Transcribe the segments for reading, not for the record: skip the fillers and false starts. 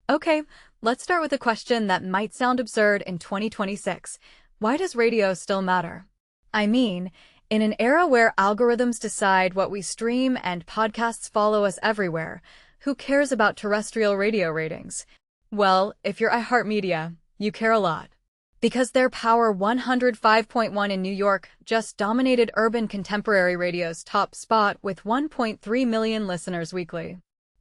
Okay, let's start with a question that might sound absurd in 2026. Why does radio still matter? I mean, in an era where algorithms decide what we stream and podcasts follow us everywhere, who cares about terrestrial radio ratings? Well, if you're iHeartMedia, you care a lot. Because their Power 105.1 in New York just dominated urban contemporary radio's top spot with 1.3 million listeners weekly.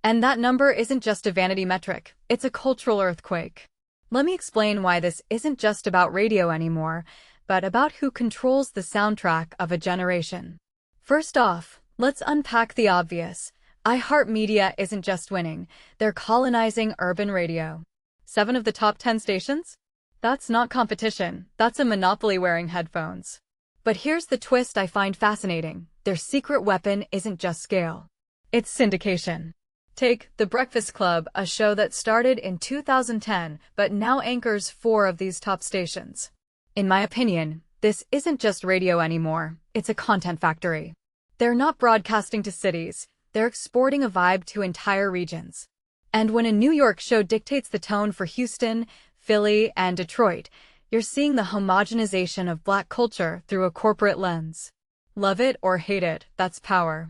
And that number isn't just a vanity metric, it's a cultural earthquake. Let me explain why this isn't just about radio anymore, but about who controls the soundtrack of a generation. First off, let's unpack the obvious. iHeartMedia isn't just winning, they're colonizing urban radio. 7 of the top 10 stations? That's not competition, that's a monopoly wearing headphones. But here's the twist I find fascinating. Their secret weapon isn't just scale. It's syndication. Take The Breakfast Club, a show that started in 2010 but now anchors 4 of these top stations. In my opinion, this isn't just radio anymore, it's a content factory. They're not broadcasting to cities, they're exporting a vibe to entire regions. And when a New York show dictates the tone for Houston, Philly, and Detroit, you're seeing the homogenization of Black culture through a corporate lens. Love it or hate it, that's power.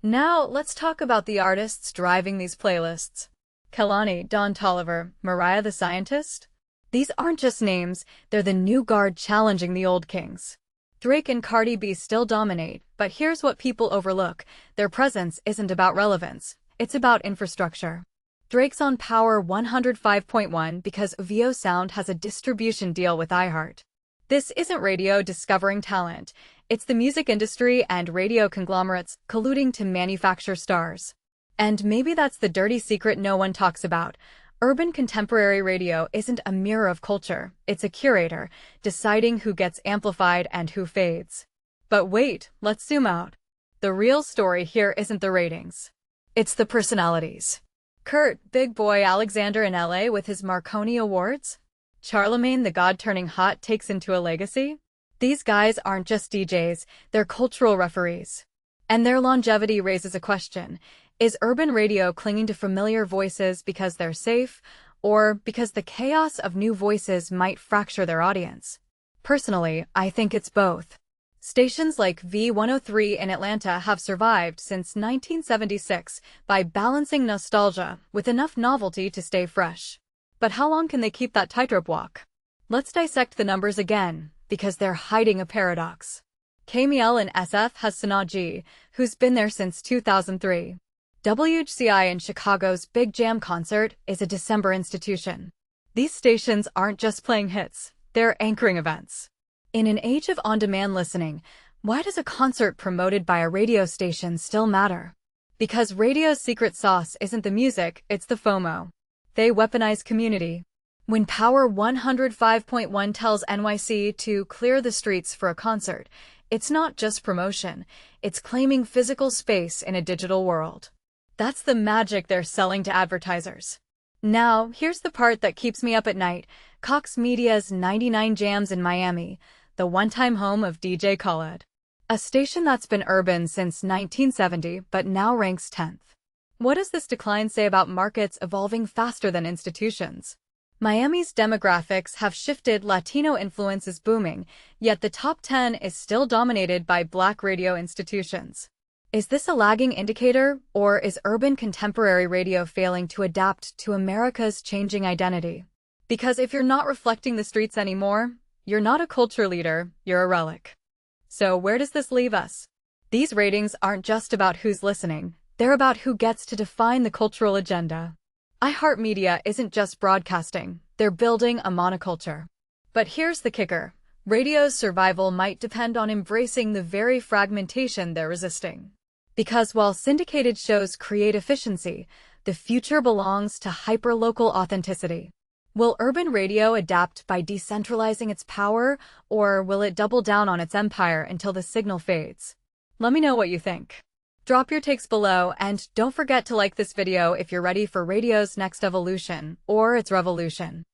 Now, let's talk about the artists driving these playlists. Kehlani, Toliver, Mariah the Scientist? These aren't just names, they're the new guard challenging the old kings. Drake and Cardi B still dominate, but here's what people overlook. Their presence isn't about relevance, it's about infrastructure. Drake's on Power 105.1 because VO Sound has a distribution deal with iHeart. This isn't radio discovering talent. It's the music industry and radio conglomerates colluding to manufacture stars. And maybe that's the dirty secret no one talks about. Urban contemporary radio isn't a mirror of culture, it's a curator, deciding who gets amplified and who fades. But wait, let's zoom out. The real story here isn't the ratings. It's the personalities. Kurt, Big Boy Alexander in LA with his Marconi Awards? Charlemagne the God turning hot takes into a legacy? These guys aren't just DJs, they're cultural referees. And their longevity raises a question. Is urban radio clinging to familiar voices because they're safe, or because the chaos of new voices might fracture their audience? Personally, I think it's both. Stations like V103 in Atlanta have survived since 1976 by balancing nostalgia with enough novelty to stay fresh. But how long can they keep that tightrope walk? Let's dissect the numbers again, because they're hiding a paradox. KMEL in SF has Sanaa G, who's been there since 2003. WHCI in Chicago's Big Jam concert is a December institution. These stations aren't just playing hits, they're anchoring events. In an age of on-demand listening, why does a concert promoted by a radio station still matter? Because radio's secret sauce isn't the music, it's the FOMO. They weaponize community. When Power 105.1 tells NYC to clear the streets for a concert, it's not just promotion, it's claiming physical space in a digital world. That's the magic they're selling to advertisers. Now, here's the part that keeps me up at night. Cox Media's 99 Jams in Miami, the one-time home of DJ Khaled. A station that's been urban since 1970 but now ranks 10th. What does this decline say about markets evolving faster than institutions? Miami's demographics have shifted, Latino influence is booming, yet the top 10 is still dominated by Black radio institutions. Is this a lagging indicator, or is urban contemporary radio failing to adapt to America's changing identity? Because if you're not reflecting the streets anymore, you're not a culture leader, you're a relic. So where does this leave us? These ratings aren't just about who's listening, they're about who gets to define the cultural agenda. iHeartMedia isn't just broadcasting, they're building a monoculture. But here's the kicker. Radio's survival might depend on embracing the very fragmentation they're resisting. Because while syndicated shows create efficiency, the future belongs to hyperlocal authenticity. Will urban radio adapt by decentralizing its power, or will it double down on its empire until the signal fades? Let me know what you think. Drop your takes below, and don't forget to like this video if you're ready for radio's next evolution, or its revolution.